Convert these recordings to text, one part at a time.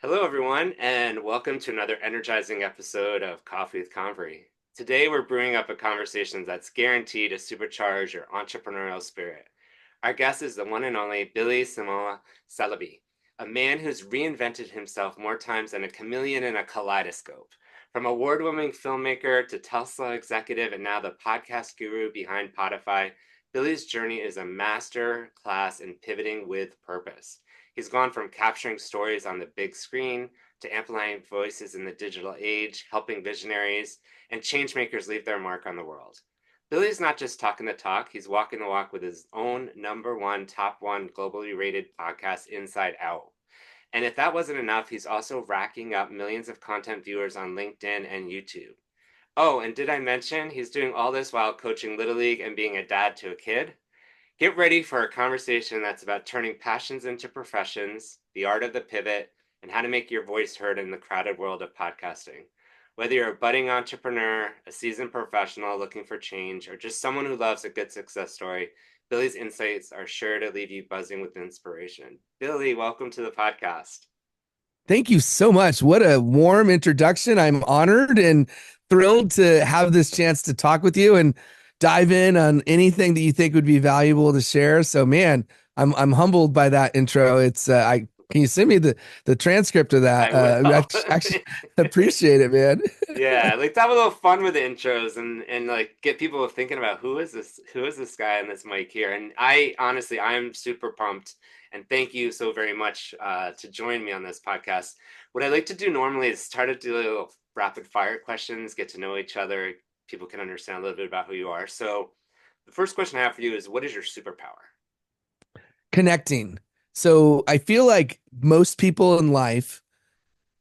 Hello, everyone, and welcome to another energizing episode of Coffee with Convery. Today, we're brewing up a conversation that's guaranteed to supercharge your entrepreneurial spirit. Our guest is the one and only Billy Samoa Saleebey, a man who's reinvented himself more times than a chameleon in a kaleidoscope. From award-winning filmmaker to Tesla executive and now the podcast guru behind Podify, Billy's journey is a master class in pivoting with purpose. He's gone from capturing stories on the big screen to amplifying voices in the digital age, helping visionaries and changemakers leave their mark on the world. Billy's not just talking the talk, he's walking the walk with his own top one globally rated podcast, Inside Out. And if that wasn't enough, he's also racking up millions of content viewers on LinkedIn and YouTube. Oh, and did I mention he's doing all this while coaching Little League and being a dad to a kid? Get ready for a conversation that's about turning passions into professions, the art of the pivot, and how to make your voice heard in the crowded world of podcasting. Whether you're a budding entrepreneur, a seasoned professional looking for change, or just someone who loves a good success story, Billy's insights are sure to leave you buzzing with inspiration. Billy, welcome to the podcast. Thank you so much. What a warm introduction. I'm honored and thrilled to have this chance to talk with you and dive in on anything that you think would be valuable to share. So, man, I'm humbled by that intro. Can you send me the transcript of that? I Actually appreciate it, man. Yeah, like to have a little fun with the intros and like get people thinking about who is this guy and this mic here. And I honestly I'm super pumped and thank you so very much to join me on this podcast. What I like to do normally is start to do a little rapid fire questions, get to know each other. People can understand a little bit about who you are. So the first question I have for you is, what is your superpower? Connecting. So I feel like most people in life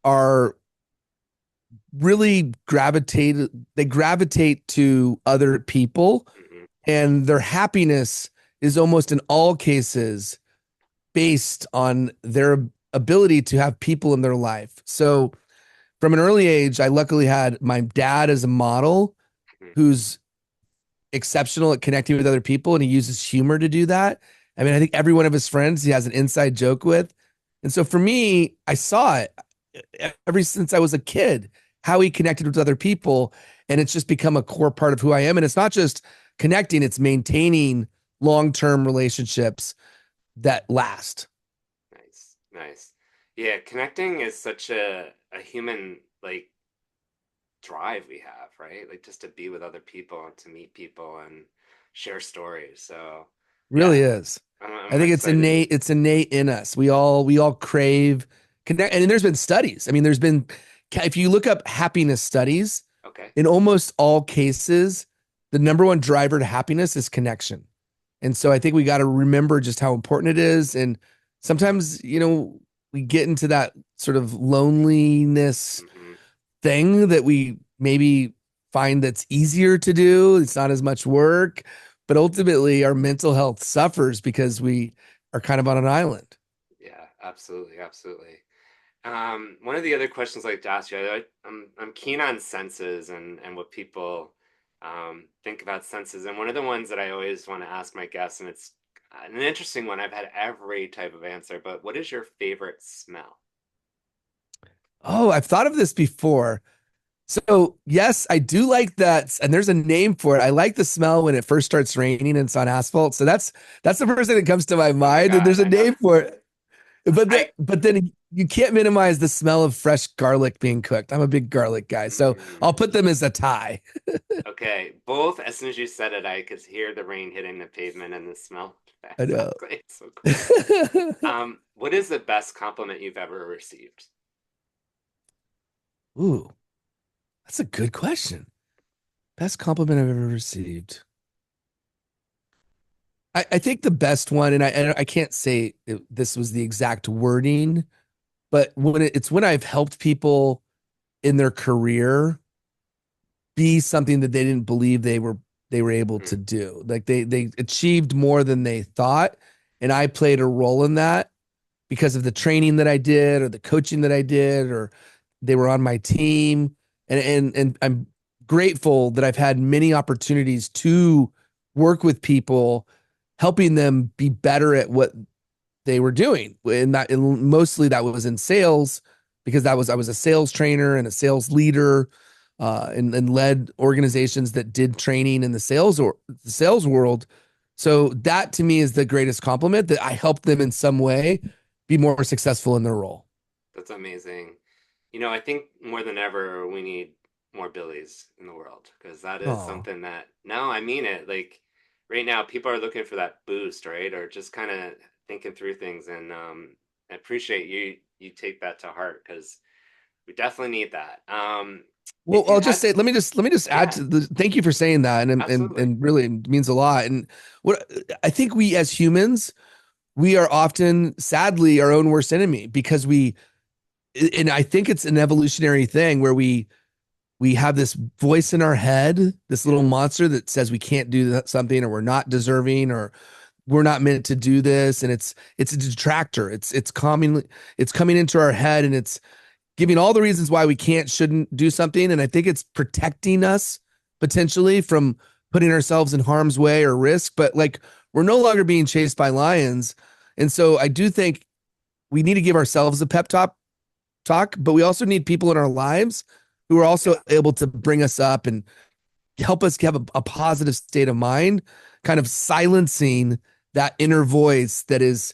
are really gravitate to other people, Mm-hmm. and their happiness is almost in all cases based on their ability to have people in their life. So from an early age, I luckily had my dad as a model Mm-hmm. who's exceptional at connecting with other people, and he uses humor to do that. I mean, I think every one of his friends he has an inside joke with. And so for me, I saw it ever since I was a kid, how he connected with other people. And it's just become a core part of who I am. And it's not just connecting, it's maintaining long-term relationships that last. Nice. Yeah, connecting is such a human like drive we have, right? Like just to be with other people and to meet people and share stories. So Really yeah, is. I'm I think it's excited. innate. It's innate in us. We all crave connect. And there's been studies. I mean, if you look up happiness studies, Okay. in almost all cases, the number one driver to happiness is connection. And so I think we got to remember just how important it is. And sometimes, we get into that sort of loneliness Mm-hmm. thing that we maybe find that's easier to do. It's not as much work, but ultimately our mental health suffers because we are kind of on an island. Yeah, absolutely. One of the other questions I'd like to ask you, I'm keen on senses and what people think about senses. And one of the ones that I always want to ask my guests, and it's an interesting one. I've had every type of answer, but what is your favorite smell? Oh, I've thought of this before. So, yes, I do like that. And there's a name for it. I like the smell when it first starts raining and it's on asphalt. So that's the first thing that comes to my Oh my mind. And God, there's a I know. name for it. I But then you can't minimize the smell of fresh garlic being cooked. I'm a big garlic guy. So I'll mm, put them as a tie. okay, both as soon as you said it, I could hear the rain hitting the pavement and the smell. I know. Exactly. So cool. What is the best compliment you've ever received? Ooh, that's a good question. Best compliment I've ever received. I think the best one, and I can't say this was the exact wording, but it's when I've helped people in their career be something that they didn't believe they were able Mm, to do. Like they achieved more than they thought, and I played a role in that because of the training that I did or the coaching that I did, or they were on my team. And I'm grateful that I've had many opportunities to work with people, helping them be better at what they were doing. And mostly that was in sales, because I was a sales trainer and a sales leader, and led organizations that did training in the sales world. So that to me is the greatest compliment, that I helped them in some way be more successful in their role. That's amazing. I think more than ever we need more Billies in the world, because that is Oh, something that, no, I mean it. Like right now, people are looking for that boost, right? Or just kind of thinking through things, and I appreciate you take that to heart, because we definitely need that. well, If you I'll just had, say, let me just add yeah, to the, thank you for saying that. absolutely, And really it means a lot. And what I think, we as humans, we are often sadly our own worst enemy, because and I think it's an evolutionary thing where we have this voice in our head, this little yeah, monster that says we can't do something, or we're not deserving, or we're not meant to do this. And it's a detractor. It's coming into our head, and it's giving all the reasons why we can't, shouldn't do something. And I think it's protecting us potentially from putting ourselves in harm's way or risk. But like, we're no longer being chased by lions. And so I do think we need to give ourselves a talk, but we also need people in our lives who are also yeah, able to bring us up and help us have a positive state of mind, kind of silencing that inner voice that is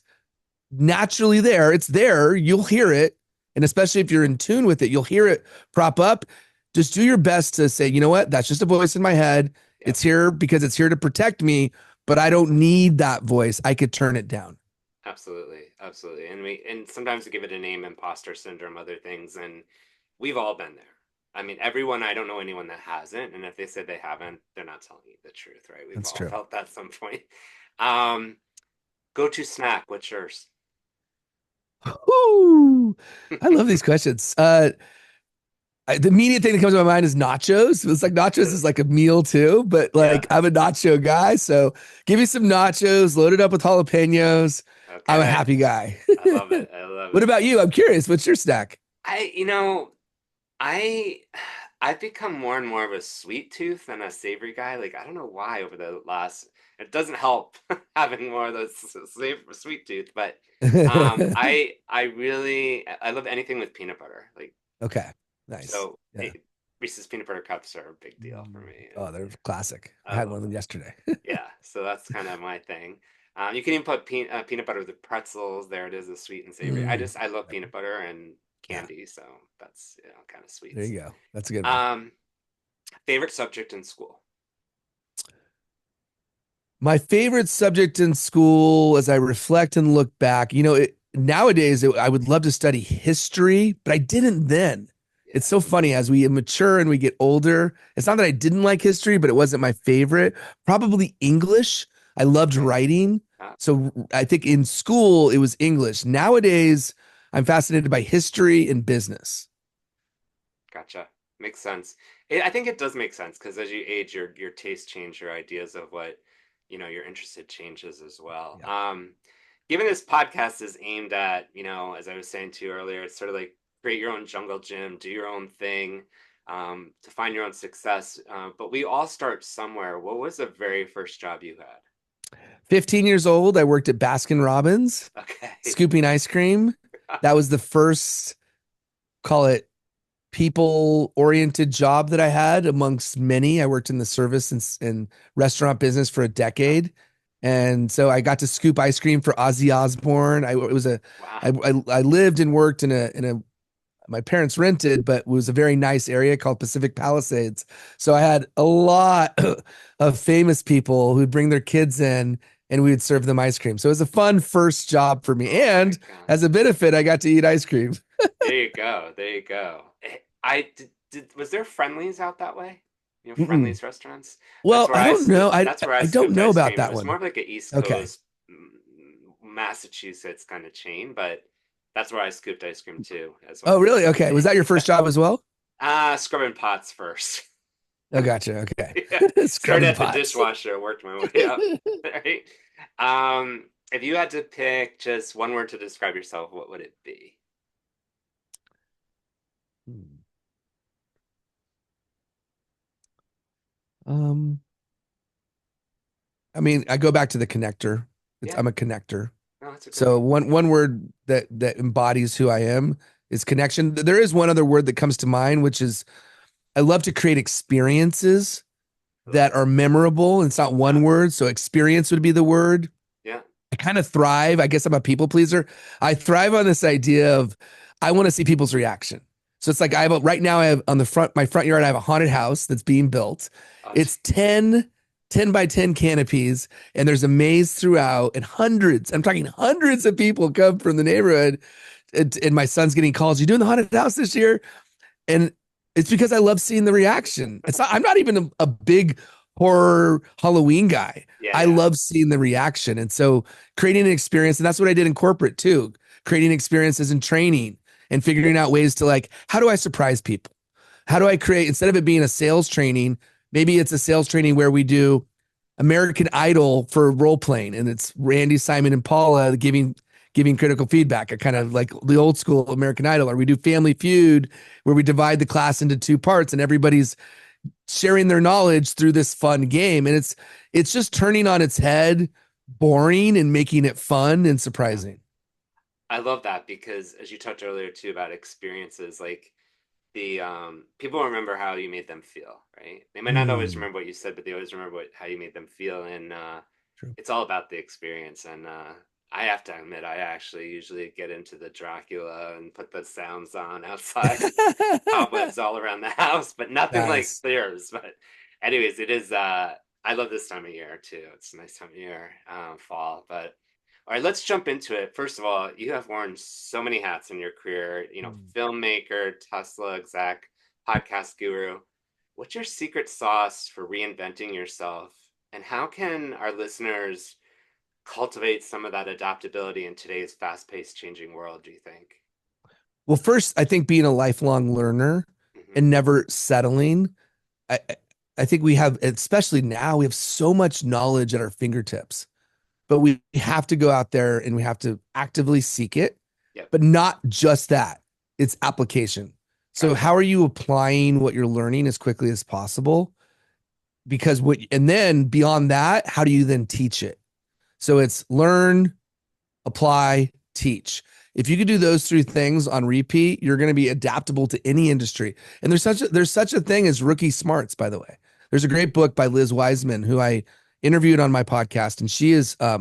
naturally there. It's there. You'll hear it. And especially if you're in tune with it, you'll hear it prop up. Just do your best to say, you know what? That's just a voice in my head. yep. It's here because it's here to protect me, but I don't need that voice. I could turn it down. Absolutely, absolutely. And sometimes we give it a name, imposter syndrome, other things, and we've all been there. I mean, everyone, I don't know anyone that hasn't, and if they say they haven't, they're not telling you the truth, right? We've That's all true. felt that at some point. Um, Go-to snack, what's yours? Ooh, I love these questions. The immediate thing that comes to my mind is nachos. It's like nachos is Really? like a meal too, but Yeah. like I'm a nacho guy. So give me some nachos, loaded up with jalapenos. I'm a Okay. happy guy. I love it. I love What it. about you? I'm curious. What's your snack? I, you know, I I've become more and more of a sweet tooth than a savory guy. Like I don't know why over the last, it doesn't help having more of those sweet tooth, but I really I love anything with peanut butter. Like Okay. Nice. so Yeah. Reese's peanut butter cups are a big deal for me, and Oh, they're classic. I I had one love of them them. yesterday. Yeah, so that's kind of my thing. You can even put peanut butter with the pretzels. There it is, the sweet and savory. Mm, I love yep. peanut butter and Yeah. candy, so that's kind of There sweets. you go. That's a good one. Um, Favorite subject in school? My favorite subject in school, as I reflect and look back, nowadays I would love to study history, but I didn't then. It's Yeah. so funny as we mature and we get older. It's not that I didn't like history, but it wasn't my favorite. Probably English. I loved Okay. writing. Ah, So I think in school it was English. Nowadays, I'm fascinated by history and business. gotcha. Makes sense. I think it does make sense because as you age, your taste change, your ideas of what you're interested changes as well. Yeah. Given this podcast is aimed at, as I was saying to you earlier, it's sort of like create your own jungle gym, do your own thing, to find your own success. But we all start somewhere. What was the very first job you had? 15 years old, I worked at Baskin Robbins, Okay. scooping ice cream. That was the first, call it, people oriented job that I had amongst many. I worked in the service and restaurant business for a Wow. decade. And so I got to scoop ice cream for Ozzy Osbourne. Wow. I lived and worked in a my parents rented, but it was a very nice area called Pacific Palisades. So I had a lot of famous people who'd bring their kids in and we would serve them ice cream. So it was a fun first job for me. Oh my And God. as a benefit, I got to eat ice cream. There you go. There you go. Was there Friendlies out that way? Mm-mm. Friendlies restaurants. Well, I don't know. That's where I I don't scooped know ice about cream. It that was one. more of like a East Okay. Coast, Massachusetts kind of chain, but that's where I scooped ice cream too as Oh, well. really? Okay. Was that your first job as well? Scrubbing pots first. Oh, gotcha. Okay. Yeah. Started Scrubbing at the pots. dishwasher, worked my way up. Right. If you had to pick just one word to describe yourself, what would it be? Hmm. Um, I mean, I go back to the connector. Yeah, I'm a connector. no, that's a good So one. one word that embodies who I am is connection. There is one other word that comes to mind, which is I love to create experiences I love that that. are memorable. It's not Yeah. one word. So experience would be the word. Yeah. I kind of thrive. I guess I'm a people pleaser. I thrive on this idea of I want to see people's reaction. So it's like right now I have on my front yard, I have a haunted house that's being built. Oh, It's 10 by 10 canopies, and there's a maze throughout, and I'm talking hundreds of people come from the neighborhood. And my son's getting calls. You doing the haunted house this year? And it's because I love seeing the reaction. I'm not even a big horror Halloween guy. yeah. I Yeah. love seeing the reaction. And so creating an experience, and that's what I did in corporate too, creating experiences and training and figuring out ways to like, how do I surprise people? How do I create, instead of it being a sales training, maybe it's a sales training where we do American Idol for role playing, and it's Randy, Simon, and Paula giving critical feedback. I kind of like the old school American Idol, or we do Family Feud, where we divide the class into two parts, and everybody's sharing their knowledge through this fun game, and it's just turning on its head, boring, and making it fun and Yeah. surprising. I love that because as you talked earlier too about experiences, like the people remember how you made them feel, right? They might not always Mm, remember what you said, but they always remember how you made them feel, and true. it's all about the experience. And I have to admit, I actually usually get into the Dracula and put the sounds on outside, cobwebs all around the house, but nothing like Yes. theirs. But anyways, it is. I love this time of year too. It's a nice time of year, fall. But all right, let's jump into it. First of all, you have worn so many hats in your career. Mm. Filmmaker, Tesla exec, podcast guru. What's your secret sauce for reinventing yourself, and how can our listeners cultivate some of that adaptability in today's fast-paced, changing world? Do you think? Well, first, I think being a lifelong learner Hmm. and never settling. I, I think we have, especially now, we have so much knowledge at our fingertips, but we have to go out there and we have to actively seek it, Yep. but not just that, it's application. So, Gotcha. how are you applying what you're learning as quickly as possible? And then beyond that, how do you then teach it? So, it's learn, apply, teach. If you could do those three things on repeat, you're going to be adaptable to any industry. And there's such a thing as rookie smarts, by the way. There's a great book by Liz Wiseman who I interviewed on my podcast, and she's a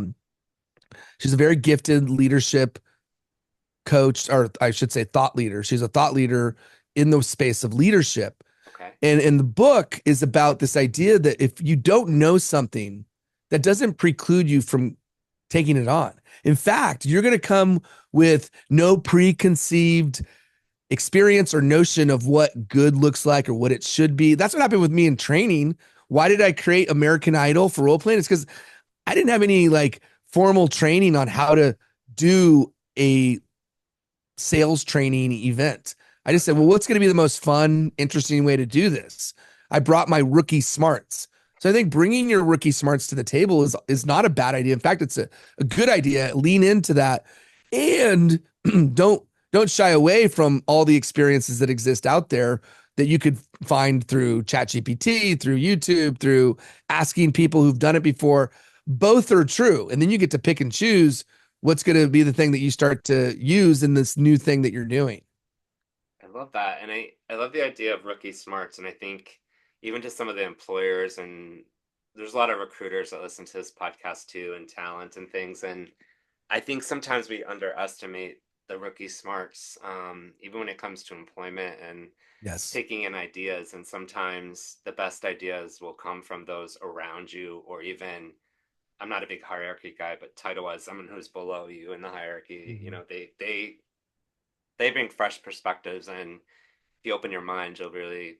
very gifted leadership coach, or I should say thought leader. She's a thought leader in the space of leadership. Okay. And the book is about this idea that if you don't know something, that doesn't preclude you from taking it on. In fact, you're going to come with no preconceived experience or notion of what good looks like or what it should be. That's what happened with me in training. Why did I create American Idol for role playing? It's because I didn't have any like formal training on how to do a sales training event. I just said, well, Gotcha. what's going to be the most fun, interesting way to do this? I brought my rookie smarts. So I think bringing your rookie smarts to the table is not a bad idea. In fact, it's a good idea. Lean into that, and don't shy away from all the experiences that exist out there that you could find through ChatGPT, through YouTube, through asking people who've done it before. Both are true, and then you get to pick and choose what's going to be the thing that you start to use in this new thing that you're doing. I love that. And I love the idea of rookie smarts. And I think even to some of the employers, and there's a lot of recruiters that listen to this podcast too, and talent and things. And I think sometimes we underestimate the rookie smarts, even when it comes to employment and Yes. taking in ideas. And sometimes the best ideas will come from those around you, or even, I'm not a big hierarchy guy, but title wise, someone who's below you in the hierarchy, Mhm. they bring fresh perspectives, and if you open your mind, you'll really,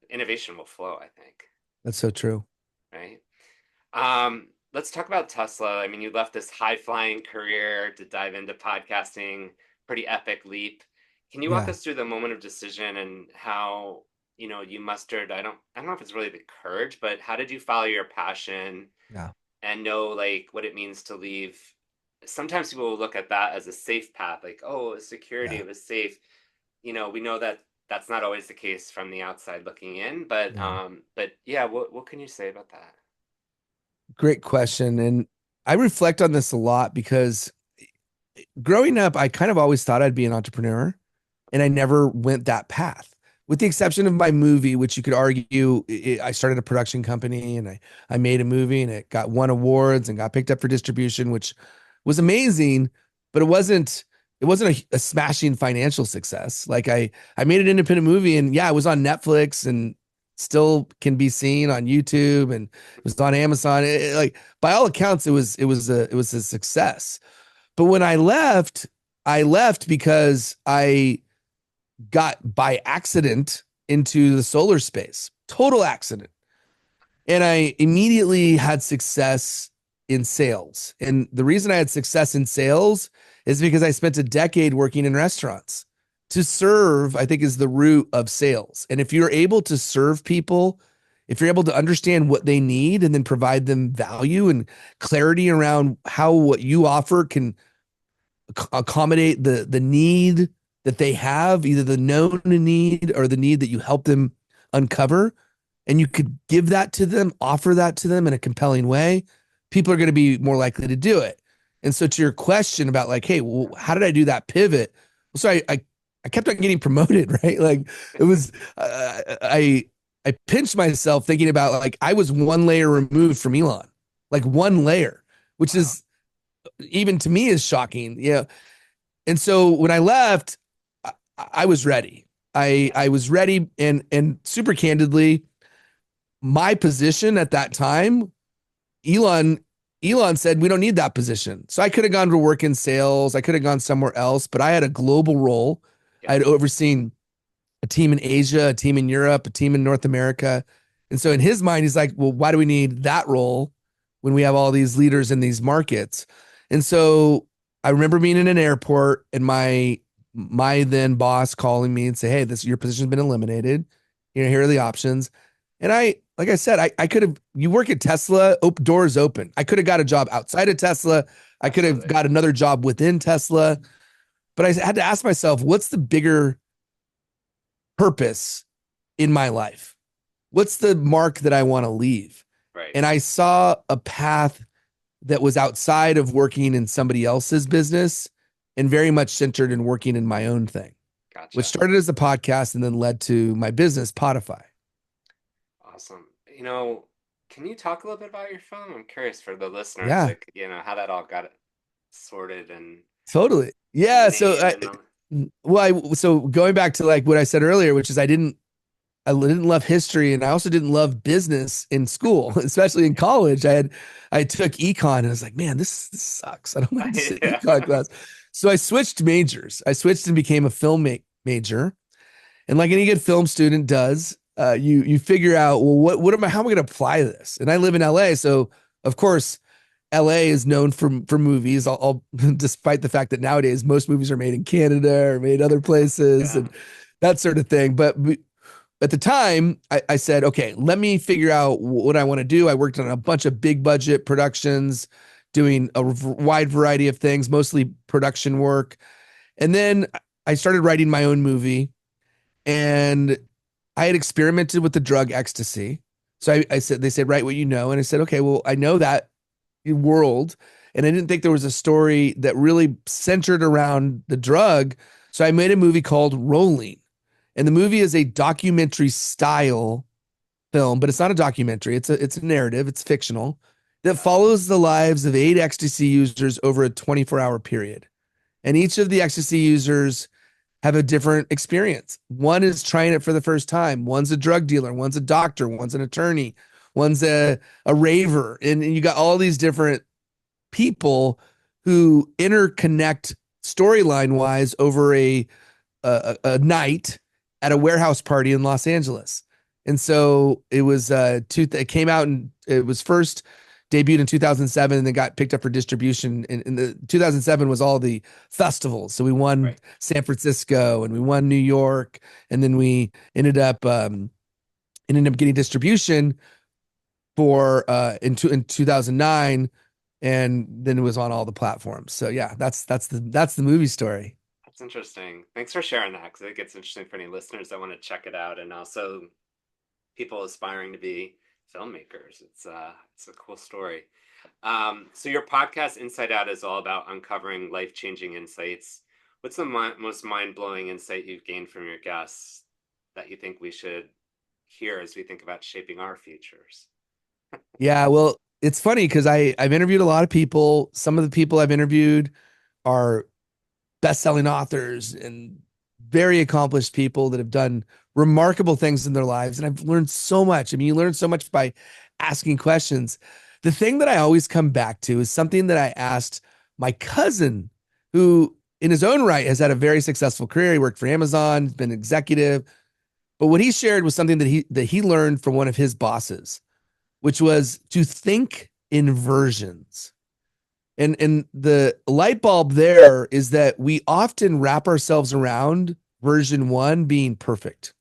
innovation will flow, I think. That's so true. Right. Let's talk about Tesla. I mean, you left this high flying career to dive into podcasting, pretty epic leap. Can you walk Yeah. us through the moment of decision and how, you mustered, I don't know if it's really the courage, but how did you follow your passion Yeah. and know like what it means to leave? Sometimes people will look at that as a safe path, like, oh, it's security, Yeah. it was safe. We know that that's not always the case from the outside looking in, but Yeah. yeah, what can you say about that? Great question. And I reflect on this a lot because growing up, I kind of always thought I'd be an entrepreneur. and I never went that path. With the exception of my movie, which you could argue, I started a production company and I made a movie and it got won awards and got picked up for distribution, which was amazing, but it wasn't a smashing financial success. Like I made an independent movie and yeah, it was on Netflix and still can be seen on YouTube and it was on Amazon. Like by all accounts, it was a success. But when I left because I got by accident into the solar space, total accident. And I immediately had success in sales. And the reason I had success in sales is because I spent a decade working in restaurants. To serve, I think, is the root of sales. And if you're able to serve people, if you're able to understand what they need and then provide them value and clarity around how what you offer can accommodate the need that they have, either the known need or the need that you help them uncover, and you could give that to them, offer that to them in a compelling way, people are going to be more likely to do it. And so to your question about like, hey, well, how did I do that pivot? Well, so I kept on getting promoted, right? Like it was I pinched myself thinking about like I was one layer removed from Elon, like one layer, which Wow. is even to me is shocking. Yeah. And so when I left, I was ready. I was ready and super candidly, my position at that time, Elon Elon said we don't need that position. So I could have gone to work in sales. I could have gone somewhere else, but I had a global role. I Yeah. had overseen a team in Asia, a team in Europe, a team in North America. And so in his mind, he's like, well, why do we need that role when we have all these leaders in these markets? And so I remember being in an airport and my then boss calling me and say, hey, this your position's been eliminated. Here are the options. And like I said, I could have, you work at Tesla, doors open. I could have got a job outside of Tesla. I could have Absolutely. got another job within Tesla. But I had to ask myself, what's the bigger purpose in my life? What's the mark that I want to leave? Right. And I saw a path that was outside of working in somebody else's business and very much centered in working in my own thing, which Gotcha. started as a podcast and then led to my business, Podify. Awesome. Can you talk a little bit about your film? I'm curious for the listeners, Yeah, like, how that all got sorted and totally. the Yeah. name and all. So going back to like what I said earlier, which is I didn't love history and I also didn't love business in school, especially in college. I took econ and I was like, man, this sucks. I don't want to sit Yeah. econ class. So I switched majors. I switched and became a major. And like any good film student does, you figure out, well, how am I going to apply this? And I live in LA, so of course LA is known for movies. Despite the fact that nowadays most movies are made in Canada or made other places Yeah. and that sort of thing. But at the time, I said, okay, let me figure out what I want to do. I worked on a bunch of big budget productions, doing a wide variety of things, mostly production work. And then I started writing my own movie, and I had experimented with the drug ecstasy. So I said, they said, write what you know. And I said, okay, well, I know that world. And I didn't think there was a story that really centered around the drug. So I made a movie called Rolling. And the movie is a documentary style film, but it's not a documentary. It's a narrative. It's fictional that follows the lives of 8 ecstasy users over a 24-hour period. And each of the ecstasy users have a different experience. One is trying it for the first time. One's a drug dealer. One's a doctor. One's an attorney. One's a raver. And you got all these different people who interconnect storyline wise over a night at a warehouse party in Los Angeles. And so it came out and it was first debuted in 2007 and then got picked up for distribution. And the 2007 was all the festivals. So we won Right. San Francisco and we won New York. And then we ended up getting distribution for in 2009, and then it was on all the platforms. So yeah, that's the movie story. That's interesting. Thanks for sharing that because I think it's interesting for any listeners that want to check it out and also people aspiring to be filmmakers. It's a cool story. So your podcast Inside Out is all about uncovering life-changing insights what's the most mind-blowing insight you've gained from your guests that you think we should hear as we think about shaping our futures? Yeah, well, it's funny because I've interviewed a lot of people. Some of the people I've interviewed are best-selling authors and very accomplished people that have done remarkable things in their lives. And I've learned so much. I mean, you learn so much by asking questions. The thing that I always come back to is something that I asked my cousin, who in his own right has had a very successful career. He worked for Amazon, been executive. But what he shared was something that he learned from one of his bosses, which was to think in versions. And the light bulb there is that we often wrap ourselves around version one being perfect.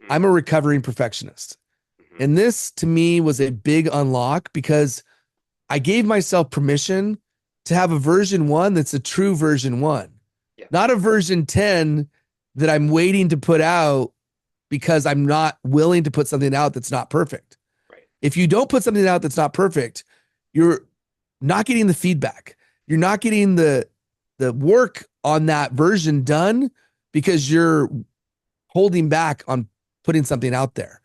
I'm a recovering perfectionist. Mm-hmm. And this to me was a big unlock because I gave myself permission to have a version one that's a true version one, Yeah. not a version 10 that I'm waiting to put out because I'm not willing to put something out that's not perfect. Right. If you don't put something out that's not perfect, you're not getting the feedback. You're not getting the work on that version done because you're holding back on putting something out there.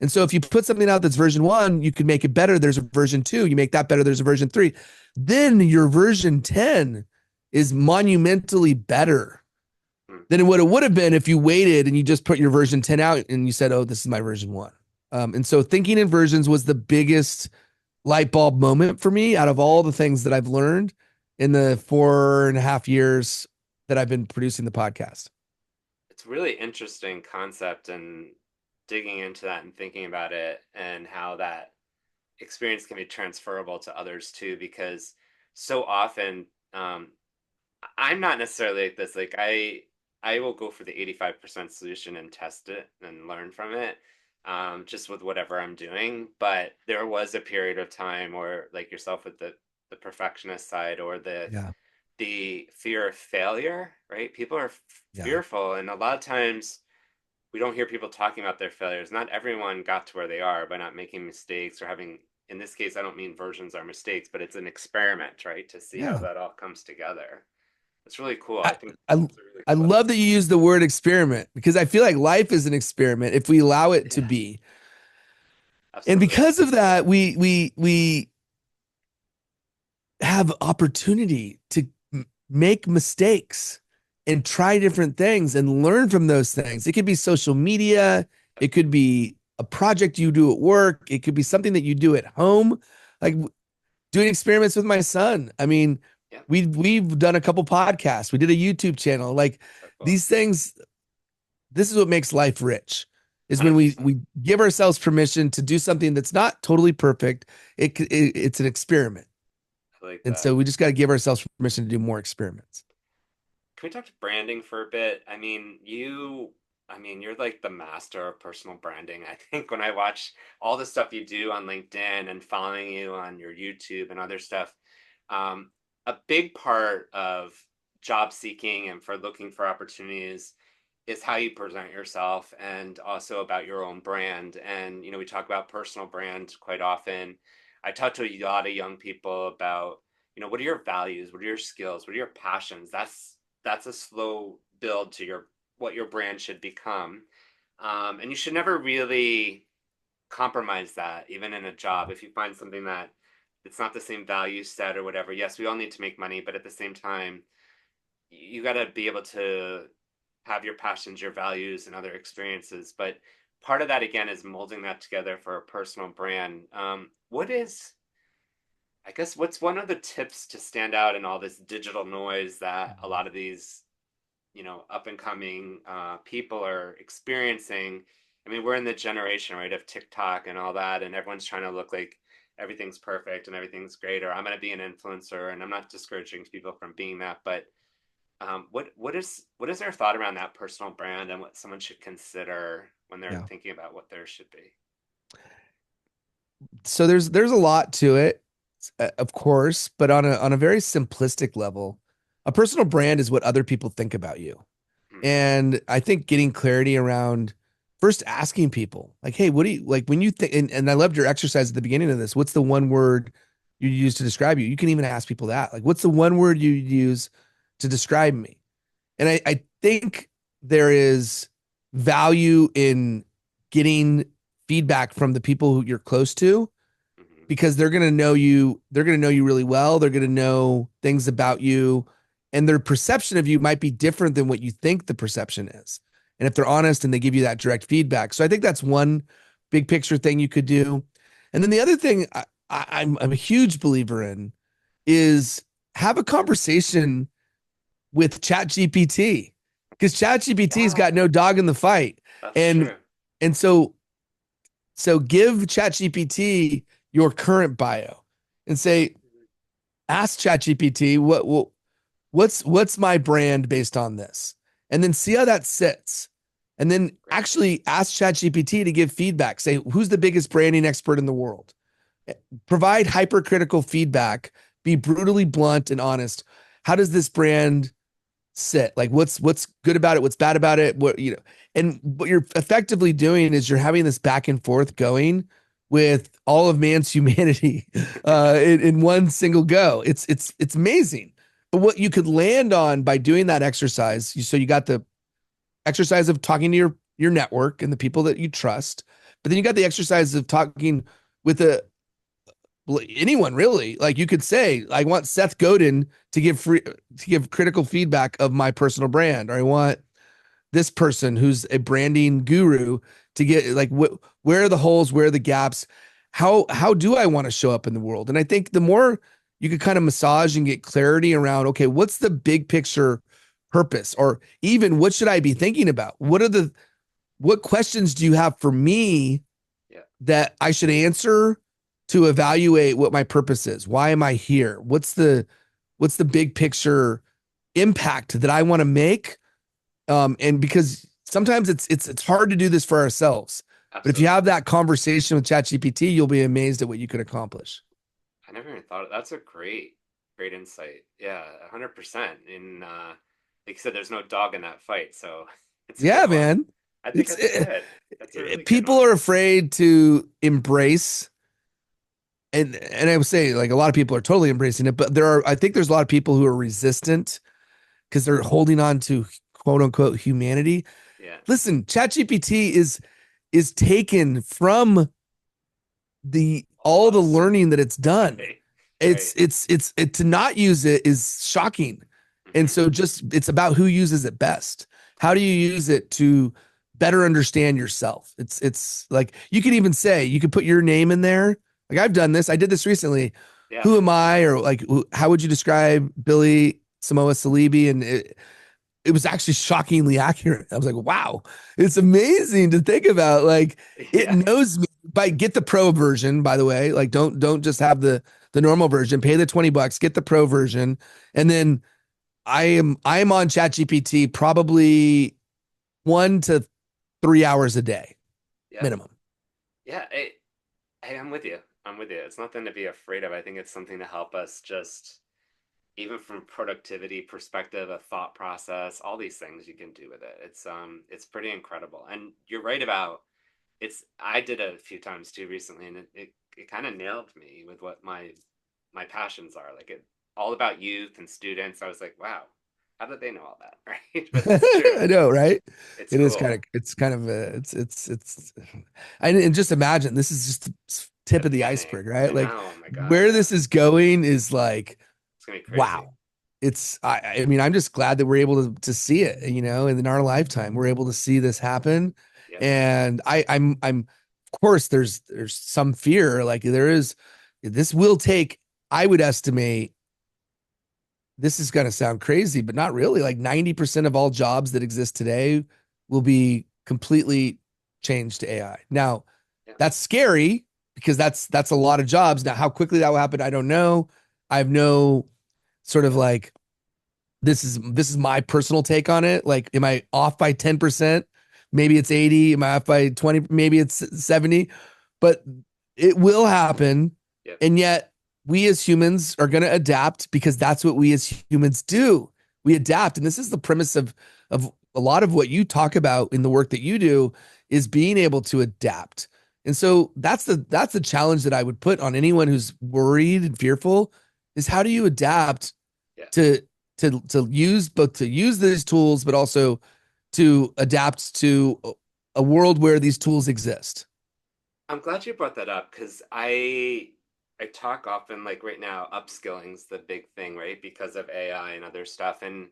And so if you put something out that's version one, you can make it better. There's a version two. You make that better. There's a version three. Then your version 10 is monumentally better than what it would have been if you waited and you just put your version 10 out and you said, oh, this is my version one. And so thinking in versions was the biggest light bulb moment for me out of all the things that I've learned in the 4.5 years that I've been producing the podcast. It's a really interesting concept, and digging into that and thinking about it and how that experience can be transferable to others too, because so often I'm not necessarily like this. Like I will go for the 85% solution and test it and learn from it, just with whatever I'm doing. But there was a period of time, or like yourself with the perfectionist side, or Yeah. the fear of failure, right? People are Yeah. fearful, and a lot of times we don't hear people talking about their failures. Not everyone got to where they are by not making mistakes or having, in this case, I don't mean versions are mistakes, but it's an experiment, right? To see how Yeah. that all comes together. It's really cool. I I, think I, it's a really I cool. love that you use the word experiment because I feel like life is an experiment if we allow it to Yeah, be. And absolutely. because of that, we have opportunity to make mistakes and try different things and learn from those things. It could be social media, it could be a project you do at work, it could be something that you do at home, like doing experiments with my son. I mean, Yeah, we've done a couple podcasts, we did a YouTube channel, like so cool. these things. This is what makes life rich, is when we 100%. we give ourselves permission to do something that's not totally perfect. It's an experiment. I like And that. so we just got to give ourselves permission to do more experiments. Can we talk to branding for a bit? I mean, you're like the master of personal branding. I think when I watch all the stuff you do on LinkedIn and following you on your YouTube and other stuff, a big part of job seeking and for looking for opportunities is how you present yourself, and also about your own brand. And, we talk about personal brand quite often. I talk to a lot of young people about, what are your values? What are your skills? What are your passions? That's a slow build to what your brand should become. And you should never really compromise that, even in a job. If you find something that it's not the same value set or whatever, yes, we all need to make money, but at the same time, you got to be able to have your passions, your values, and other experiences. But part of that, again, is molding that together for a personal brand. I guess, what's one of the tips to stand out in all this digital noise that a lot of these, up and coming people are experiencing? I mean, we're in the generation, right, of TikTok and all that, and everyone's trying to look like everything's perfect and everything's great, or I'm going to be an influencer. And I'm not discouraging people from being that, but what is their thought around that personal brand and what someone should consider when they're Yeah. thinking about what there should be? So there's a lot to it, of course, but on a very simplistic level, a personal brand is what other people think about you. Hmm. And I think getting clarity around first asking people, like, hey, what do you like when you think, and I loved your exercise at the beginning of this. What's the one word you use to describe you? You can even ask people that. Like, what's the one word you use to describe me? And I think there is value in getting feedback from the people who you're close to, Hmm. because they're going to know you really well. They're going to know things about you, and their perception of you might be different than what you think the perception is. And if they're honest and they give you that direct feedback. So I think that's one big picture thing you could do. And then the other thing I'm a huge believer in is have a conversation with ChatGPT, because ChatGPT's Yeah, got no dog in the fight. that's And true. and so give ChatGPT your current bio and say, ask ChatGPT what's my brand based on this, and then see how that sits, and then Great. actually ask ChatGPT to give feedback. Say, who's the biggest branding expert in the world? Provide hypercritical feedback. Be brutally blunt and honest. How does this brand sit? Like, what's good about it? What's bad about it? And what you're effectively doing is you're having this back and forth going with all of man's humanity in one single go. It's amazing. But what you could land on by doing that exercise, so you got the exercise of talking to your network and the people that you trust, but then you got the exercise of talking with anyone really. Like, you could say, I want Seth Godin to give critical feedback of my personal brand, or I want this person who's a branding guru to get, like, where are the holes, where are the gaps, how do I want to show up in the world? And I think the more you could kind of massage and get clarity around, okay, what's the big picture purpose, or even what should I be thinking about? What questions do you have for me Yeah. that I should answer to evaluate what my purpose is? Why am I here? What's the big picture impact that I want to make? And because sometimes it's hard to do this for ourselves, but if you Absolutely. have that conversation with ChatGPT, you'll be amazed at what you could accomplish. I never even thought of that's a great insight. Yeah, 100%. And like you said, there's no dog in that fight, so it's a Yeah, good one. man. I think It's that's good. That's a really good people one. are afraid to embrace, and I would say, like, a lot of people are totally embracing it, but I think there's a lot of people who are resistant because they're holding on to quote unquote humanity. Yeah. Listen, ChatGPT is taken from the All of all the us. learning that it's done. Right. It's Right. to not use it is shocking. And Hmm. so just it's about who uses it best. How do you use it to better understand yourself? It's like, you could even say, you could put your name in there. Like, I've done this. I did this recently. Yeah. Who am I? Or like, how would you describe Billy Samoa Saleebey? And it was actually shockingly accurate. I was like, wow, it's amazing to think about. Like, it Yeah. knows me. Get the pro version, by the way. Like, don't just have the normal version. Pay the $20, get the pro version. And then I am on ChatGPT probably 1 to 3 hours a day Yep. minimum. Yeah. Hey, I'm with you. I'm with you. It's nothing to be afraid of. I think it's something to help us just even from productivity perspective, a thought process, all these things you can do with it. It's pretty incredible. And you're right about it's I did it a few times too recently, and it kind of nailed me with what my passions are. Like, it all about youth and students. I was like, wow, how did they know all that? Right. But it's true. I know, right? It's It is cool. kind of it's and just imagine, this is just the The tip of the beginning. iceberg, I right? Like, know. Oh my God. where Yeah. this is going is like, It's gonna be crazy. wow. I mean, I'm just glad that we're able to see it, and in our lifetime, we're able to see this happen. Yeah. And I'm of course there's some fear, like this will take, I would estimate, this is going to sound crazy, but not really, like 90% of all jobs that exist today will be completely changed to AI. Now, Yeah. that's scary because that's a lot of jobs. Now, how quickly that will happen, I don't know. I have no sort of like, this is my personal take on it. Like, am I off by 10%? Maybe it's 80. Am I off by 20? Maybe it's 70. But it will happen. Yeah. And yet we as humans are going to adapt, because that's what we as humans do. We adapt. And this is the premise of a lot of what you talk about in the work that you do, is being able to adapt. And so that's the challenge that I would put on anyone who's worried and fearful, is how do you adapt Yeah. to to use these tools, but also to adapt to a world where these tools exist. I'm glad you brought that up because I talk often like right now upskilling's the big thing, right? Because of AI and other stuff. And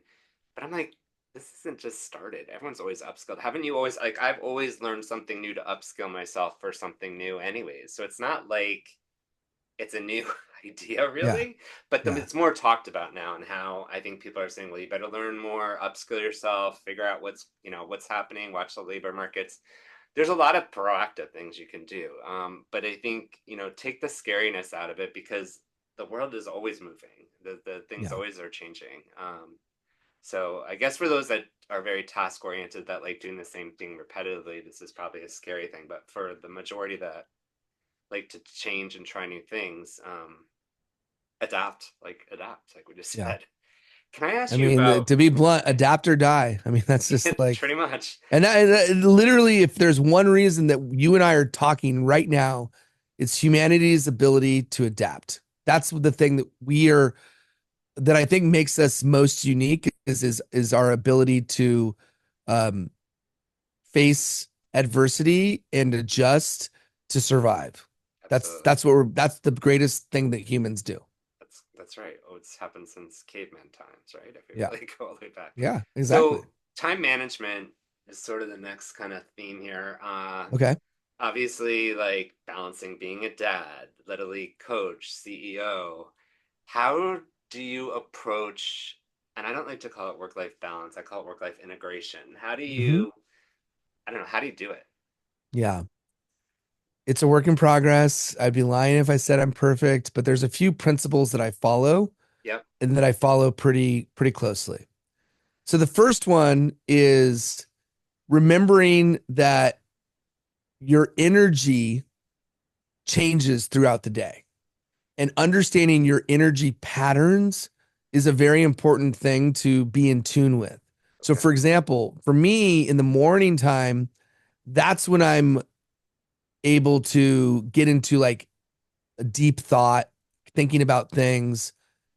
but I'm like, this isn't just started. Everyone's always upskilled. Haven't you always like I've always learned something new to upskill myself for something new anyways. So it's not like it's a new idea Yeah, really, but yeah, it's more talked about now and how I think people are saying, well, you better learn more, upskill yourself, figure out what's happening, watch the labor markets. There's a lot of proactive things you can do. But I think, take the scariness out of it because the world is always moving. The things yeah, always are changing. So I guess for those that are very task oriented, that like doing the same thing repetitively, this is probably a scary thing. But for the majority that like to change and try new things, adapt, like we just yeah. said. Can I ask I you mean, about to be blunt, adapt or die. I mean, that's just like, pretty much? literally, if there's one reason that you and I are talking right now, it's humanity's ability to adapt. That's the thing that I think makes us most unique is our ability to um, face adversity and adjust to survive. Absolutely. That's the greatest thing that humans do. That's right. Oh, it's happened since caveman times, right? If we Yeah. really go all the way back. Yeah, exactly. So time management is sort of the next kind of theme here. Okay. Obviously, like balancing being a dad, literally coach, CEO. How do you approach, and I don't like to call it work-life balance, I call it work-life integration. How do Hmm. you, I don't know, how do you do it? Yeah. It's a work in progress. I'd be lying if I said I'm perfect, but there's a few principles that I follow Yep. and that I follow pretty closely. So the first one is remembering that your energy changes throughout the day, and understanding your energy patterns is a very important thing to be in tune with. So Okay. for example, for me in the morning time, that's when I'm able to get into like a deep thought, thinking about things.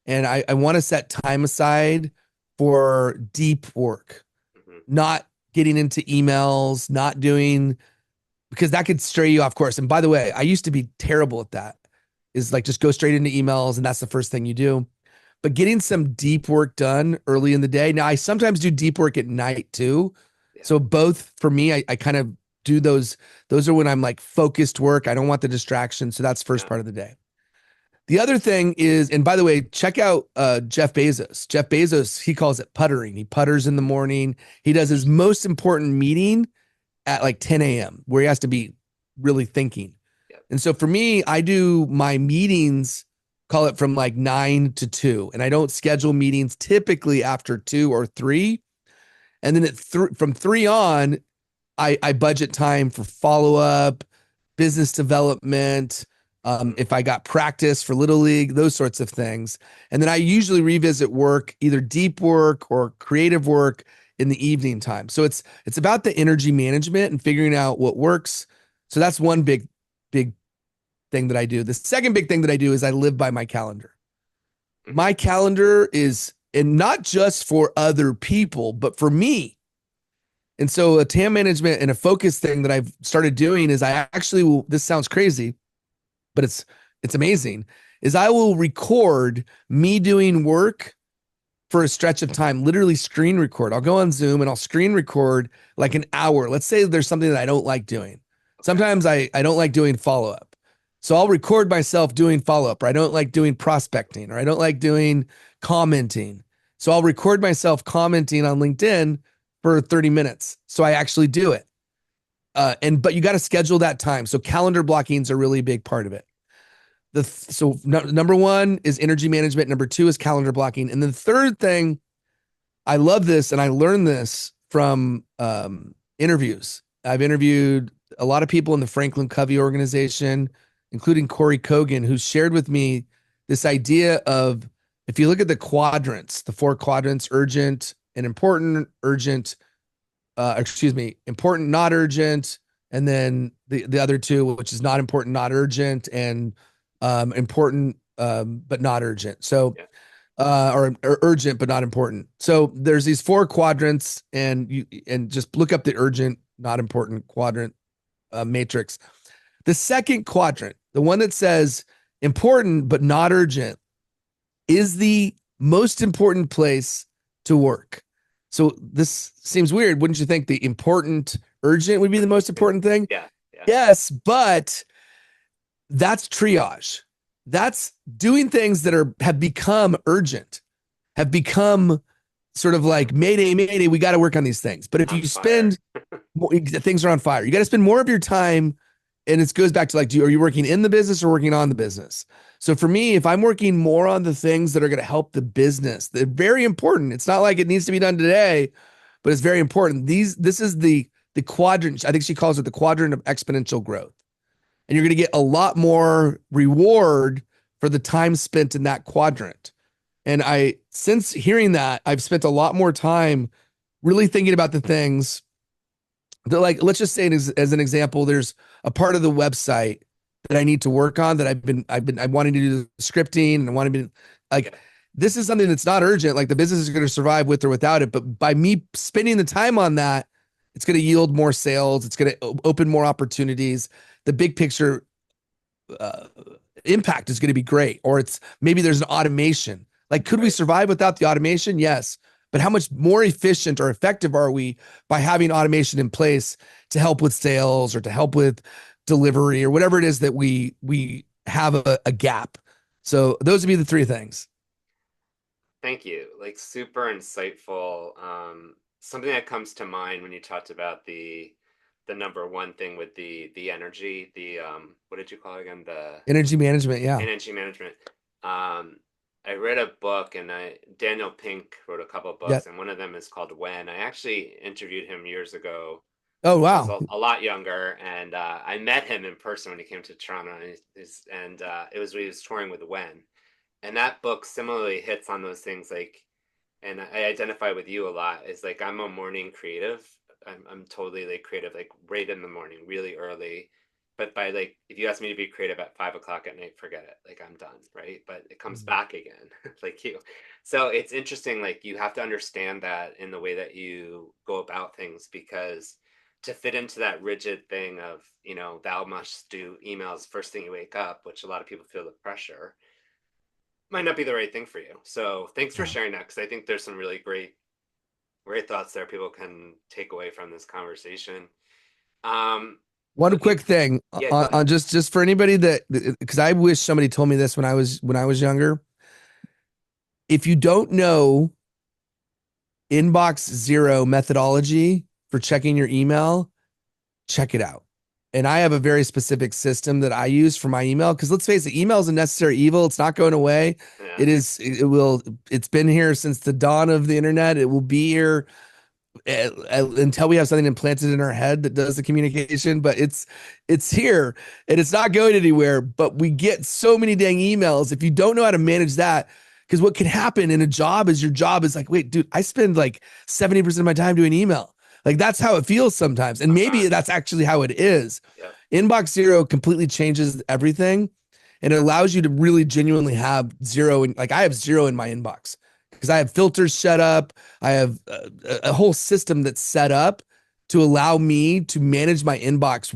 And I want to set time aside for deep work, Hmm. not getting into emails, not doing, because that could stray you off course. And by the way, I used to be terrible at that, is like just go straight into emails and that's the first thing you do. But getting some deep work done early in the day. Now, I sometimes do deep work at night too. Yeah. So both for me, I kind of do those. Those are when I'm like focused work. I don't want the distraction. So that's first Yeah. part of the day. The other thing is, and by the way, check out Jeff Bezos. Jeff Bezos, he calls it puttering. He putters in the morning. He does his most important meeting at like 10 a.m., where he has to be really thinking. Yeah. And so for me, I do my meetings, call it from like 9 to 2, and I don't schedule meetings typically after 2 or 3. And then from 3 on, I budget time for follow up, business development. Hmm. If I got practice for Little League, those sorts of things. And then I usually revisit work, either deep work or creative work in the evening time. So it's about the energy management and figuring out what works. So that's one big thing that I do. The second big thing that I do is I live by my calendar. Hmm. My calendar is, and not just for other people, but for me. And so a TAM management and a focus thing that I've started doing is I actually will, this sounds crazy, but it's amazing, is I will record me doing work for a stretch of time, literally screen record. I'll go on Zoom and I'll screen record like an hour. Let's say there's something that I don't like doing. Okay. Sometimes I don't like doing follow up. So I'll record myself doing follow up, or I don't like doing prospecting, or I don't like doing commenting. So I'll record myself commenting on LinkedIn for 30 minutes. So I actually do it. But you got to schedule that time. So calendar blocking is a really big part of it. Number one is energy management. Number two is calendar blocking. And the third thing, I love this, and I learned this from interviews. I've interviewed a lot of people in the Franklin Covey organization, including Corey Kogan, who shared with me this idea of, if you look at the quadrants, the 4 quadrants: urgent and important, important, not urgent, and then the other two, which is not important, not urgent, and important, but not urgent. So Yeah. or urgent but not important. So there's these four quadrants, and just look up the urgent, not important quadrant matrix. The second quadrant, the one that says important but not urgent, is the most important place to work. So this seems weird. Wouldn't you think the important, urgent would be the most important thing? Yeah, yeah, Yes, but that's triage. That's doing things that have become urgent, have become sort of like mayday, mayday, we got to work on these things. But if on you fire. spend things are on fire, you got to spend more of your time. And it goes back to like, are you working in the business or working on the business? So for me, if I'm working more on the things that are going to help the business, they're very important. It's not like it needs to be done today, but it's very important. This is the quadrant. I think she calls it the quadrant of exponential growth. And you're going to get a lot more reward for the time spent in that quadrant. And since hearing that, I've spent a lot more time really thinking about the things that, like, let's just say as an example, there's a part of the website that I need to work on that I'm wanting to do the scripting and I want to be like, this is something that's not urgent. Like the business is going to survive with or without it. But by me spending the time on that, it's going to yield more sales. It's going to open more opportunities. The big picture uh, impact is going to be great. Or it's maybe there's an automation. Like, could we survive without the automation? Yes. But how much more efficient or effective are we by having automation in place to help with sales or to help with delivery or whatever it is that we have a gap? So those would be the three things. Thank you. Like super insightful. Something that comes to mind when you talked about the number one thing with the energy, the what did you call it again? The Energy management. Yeah. energy management. Um, I read a book and Daniel Pink wrote a couple of Yeah. books, and one of them is called When. I actually interviewed him years ago. Oh, I was wow. a lot younger, and I met him in person when he came to Toronto, and it was when he was touring with When. And that book similarly hits on those things like, and I identify with you a lot. Is like I'm a morning creative. I'm totally like creative, like right in the morning, really early. But by like, if you ask me to be creative at 5 o'clock at night, forget it. Like I'm done, right? But it comes back again, like you. So it's interesting. Like you have to understand that in the way that you go about things, because to fit into that rigid thing of, thou must do emails first thing you wake up, which a lot of people feel the pressure, might not be the right thing for you. So thanks for Yeah. sharing that, because I think there's some really great thoughts there people can take away from this conversation. Um, One looking, quick thing yeah, go on ahead. just for anybody that, because I wish somebody told me this when I was younger. If you don't know inbox zero methodology for checking your email, check it out. And I have a very specific system that I use for my email, because let's face it, email is a necessary evil. It's not going away. Yeah, It's been here since the dawn of the internet. It will be here until we have something implanted in our head that does the communication. But it's here and it's not going anywhere. But we get so many dang emails. If you don't know how to manage that, because what can happen in a job is your job is like, wait, dude, I spend like 70% of my time doing email. Like that's how it feels sometimes. And I'm maybe gone. that's actually how it is. Yep. Inbox zero completely changes everything, and it allows you to really genuinely have zero. Like I have zero in my inbox because I have filters set up. I have a whole system that's set up to allow me to manage my inbox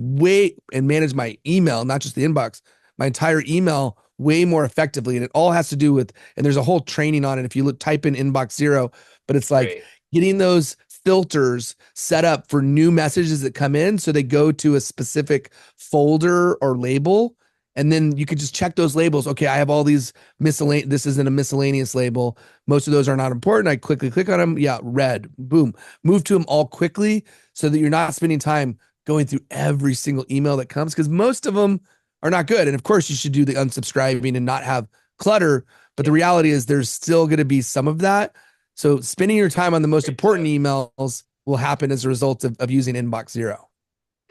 and manage my email, not just the inbox, my entire email way more effectively. And it all has to do with, and there's a whole training on it. If you type in inbox zero, but it's like Great. getting those filters set up for new messages that come in. So they go to a specific folder or label. And then you could just check those labels. Okay, I have all these miscellaneous. This isn't a miscellaneous label. Most of those are not important. I quickly click on them. Yeah, red. Boom. Move to them all quickly so that you're not spending time going through every single email that comes, because most of them are not good. And of course, you should do the unsubscribing and not have clutter. But the Yep. reality is there's still going to be some of that. So spending your time on the most Great important tip. emails will happen as a result of using inbox zero.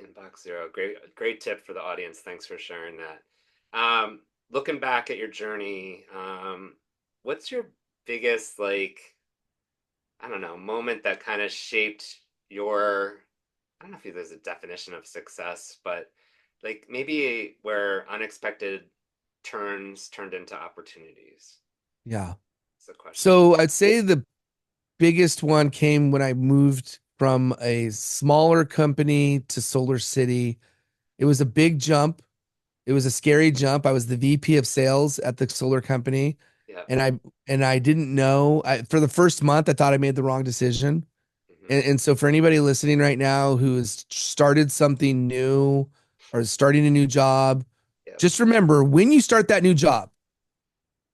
Inbox zero. Great tip for the audience. Thanks for sharing that. Looking back at your journey, what's your biggest, like, I don't know, moment that kind of shaped your, I don't know if there's a definition of success, but like maybe where unexpected turns turned into opportunities. Yeah. That's the question. So I'd say the biggest one came when I moved from a smaller company to Solar City. It was a big jump. It was a scary jump. I was the VP of sales at the solar company, Yeah. and I didn't know. For the first month, I thought I made the wrong decision. Hmm. And so for anybody listening right now who has started something new or is starting a new job, Yep. just remember when you start that new job,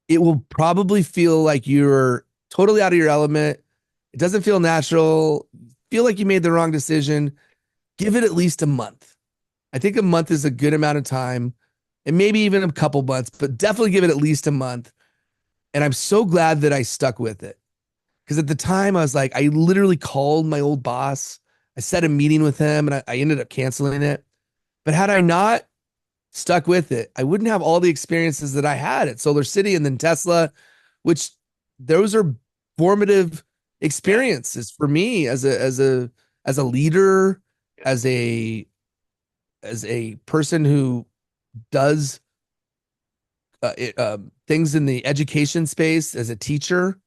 it will probably feel like you're totally out of your element. It doesn't feel natural. Feel like you made the wrong decision. Give it at least a month. I think a month is a good amount of time, and maybe even a couple months, but definitely give it at least a month. And I'm so glad that I stuck with it. Because at the time, I was like, I literally called my old boss. I set a meeting with him and I ended up canceling it. But had I not stuck with it, I wouldn't have all the experiences that I had at Solar City and then Tesla, which those are formative Yeah. experiences for me as a leader, Yeah. as a person who does things in the education space, as a teacher,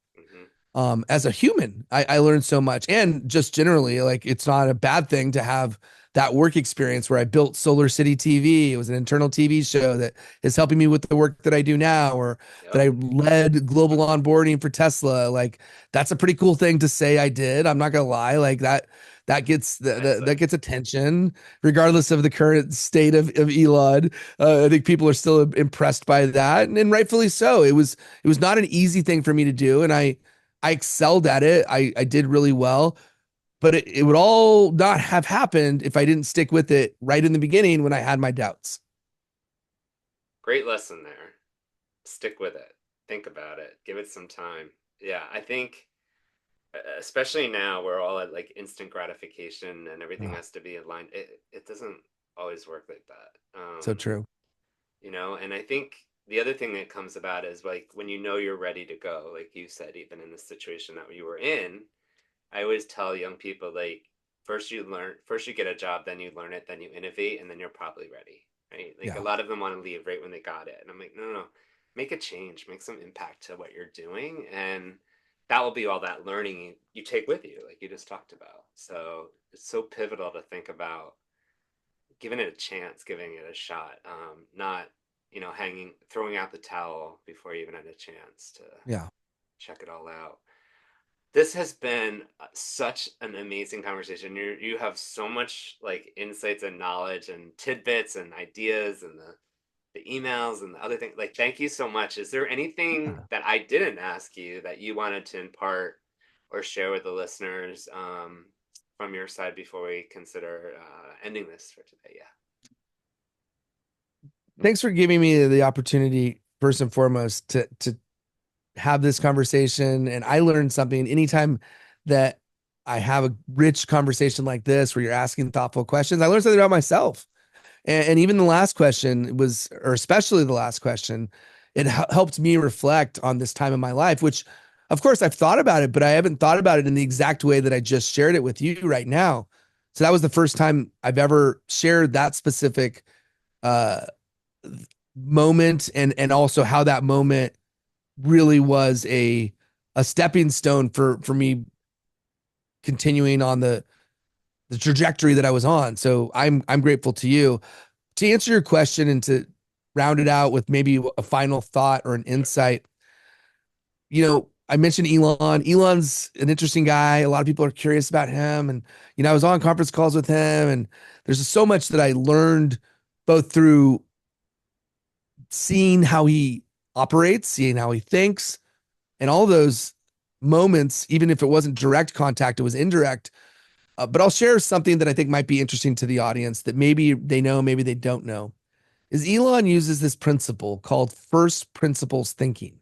Hmm. as a human. I learned so much. And just generally, like, it's not a bad thing to have that work experience where I built Solar City TV. It was an internal TV show that is helping me with the work that I do now, or that Yep. I led global onboarding for Tesla. Like, that's a pretty cool thing to say I did. I'm not gonna lie. Like, that gets Nicely. that gets attention, regardless of the current state of Elon. I think people are still impressed by that, and rightfully so. It was not an easy thing for me to do, and I excelled at it. I did really well, but it would all not have happened if I didn't stick with it right in the beginning when I had my doubts. Great lesson there. Stick with it. Think about it. Give it some time. Yeah, I think especially now we're all at like instant gratification and everything Oh, has to be aligned. It doesn't always work like that. so true. And I think the other thing that comes about is like when you know you're ready to go, like you said, even in the situation that you were in, I always tell young people like first you get a job, then you learn it, then you innovate, and then you're probably ready. Right? Like a Yeah. lot of them want to leave right when they got it. And I'm like, no, no, no. Make a change, make some impact to what you're doing. And that will be all that learning you take with you, like you just talked about. So it's so pivotal to think about giving it a chance, giving it a shot, not, throwing out the towel before you even had a chance to Yeah. check it all out. This has been such an amazing conversation. You have so much like insights and knowledge and tidbits and ideas and the emails and the other things. Like, thank you so much. Is there anything Yeah. that I didn't ask you that you wanted to impart or share with the listeners from your side before we consider ending this for today? Yeah. Thanks for giving me the opportunity, first and foremost, to have this conversation. And I learned something anytime that I have a rich conversation like this where you're asking thoughtful questions. I learned something about myself. And even the last question was, or especially the last question, it helped me reflect on this time in my life, which of course I've thought about it, but I haven't thought about it in the exact way that I just shared it with you right now. So that was the first time I've ever shared that specific uh, moment, and also how that moment really was a stepping stone for me continuing on the trajectory that I was on. So I'm grateful to you. To answer your question and to round it out with maybe a final thought or an Sure. insight, I mentioned Elon. Elon's an interesting guy. A lot of people are curious about him. And, I was on conference calls with him, and there's just so much that I learned both through seeing how he operates, seeing how he thinks, and all those moments, even if it wasn't direct contact, it was indirect. But I'll share something that I think might be interesting to the audience that maybe they know, maybe they don't know. Is Elon uses this principle called first principles thinking.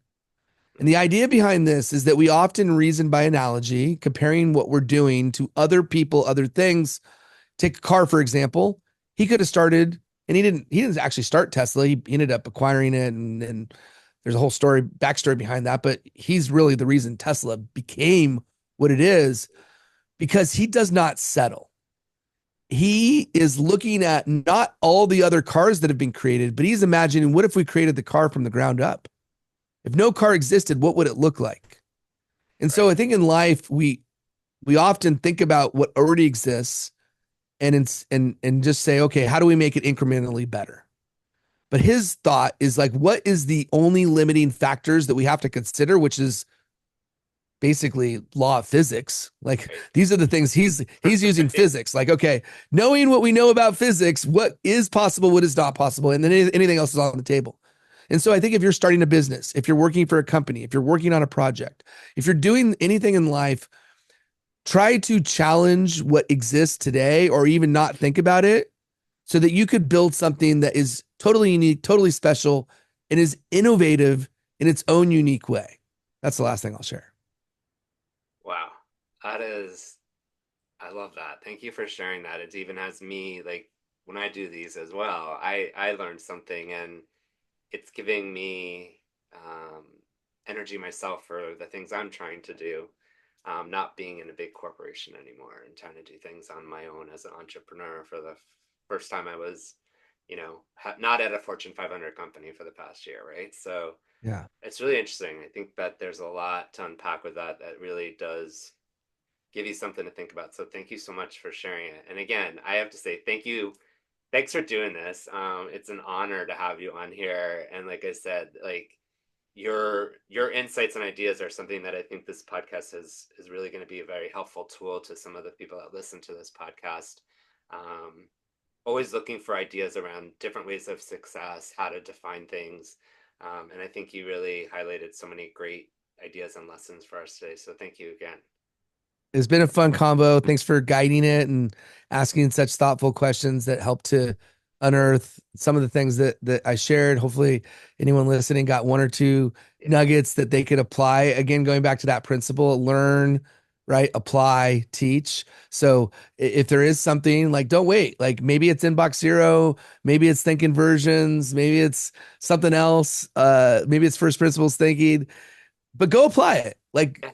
And the idea behind this is that we often reason by analogy, comparing what we're doing to other people, other things. Take a car, for example. He could have started, and he didn't actually start Tesla. He ended up acquiring it, and there's a whole backstory behind that. But he's really the reason Tesla became what it is, because he does not settle. He is looking at not all the other cars that have been created, but he's imagining, what if we created the car from the ground up? If no car existed, what would it look like? And so I Right. think in life we often think about what already exists and just say, okay, how do we make it incrementally better? But his thought is like, what is the only limiting factors that we have to consider, which is basically law of physics. Like Right. these are the things he's using Right. physics. Like, okay, knowing what we know about physics, what is possible, what is not possible, and then anything else is on the table. And so I think if you're starting a business, if you're working for a company, if you're working on a project, if you're doing anything in life, try to challenge what exists today or even not think about it so that you could build something that is totally unique, totally special, and is innovative in its own unique way. That's the last thing I'll share. Wow. That is, I love that. Thank you for sharing that. It even has me like when I do these as well, I learned something and it's giving me energy myself for the things I'm trying to do. Not being in a big corporation anymore and trying to do things on my own as an entrepreneur for the first time I was, not at a Fortune 500 company for the past year, right? So Yeah. it's really interesting. I think that there's a lot to unpack with that that really does give you something to think about. So thank you so much for sharing it. And again, I have to say thank you. Thanks for doing this. It's an honor to have you on here. And like I said, like your insights and ideas are something that I think this podcast is really going to be a very helpful tool to some of the people that listen to this podcast. Um, Always looking for ideas around different ways of success, how to define things. And I think you really highlighted so many great ideas and lessons for us today. So thank you again. It's been a fun combo. Thanks for guiding it and asking such thoughtful questions that help to unearth some of the things that I shared. Hopefully, anyone listening got one or two Yeah. nuggets that they could apply. Again, going back to that principle, learn, right? Apply, teach. So if there is something like, don't wait. Like maybe it's inbox zero, maybe it's thinking versions, maybe it's something else. Maybe it's first principles thinking, but go apply it. Like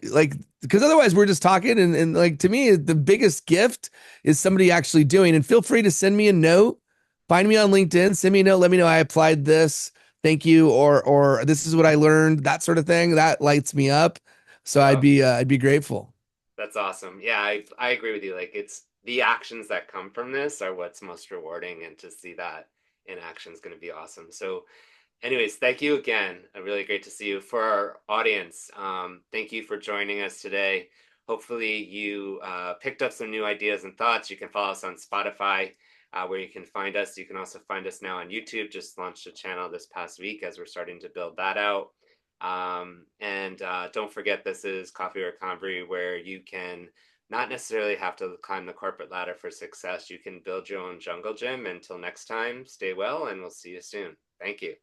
because otherwise we're just talking and like to me the biggest gift is somebody actually doing. And feel free to send me a note, find me on LinkedIn, send me a note, let me know I applied this, thank you, or this is what I learned, that sort of thing. That lights me up. So Yeah. I'd be grateful. That's awesome. Yeah, I agree with you. Like it's the actions that come from this are what's most rewarding, and to see that in action is going to be awesome. So, anyways, thank you again. Really great to see you. For our audience, thank you for joining us today. Hopefully, you picked up some new ideas and thoughts. You can follow us on Spotify, where you can find us. You can also find us now on YouTube. Just launched a channel this past week as we're starting to build that out. And don't forget, this is Coffee or Convery, where you can not necessarily have to climb the corporate ladder for success. You can build your own jungle gym. Until next time, stay well, and we'll see you soon. Thank you.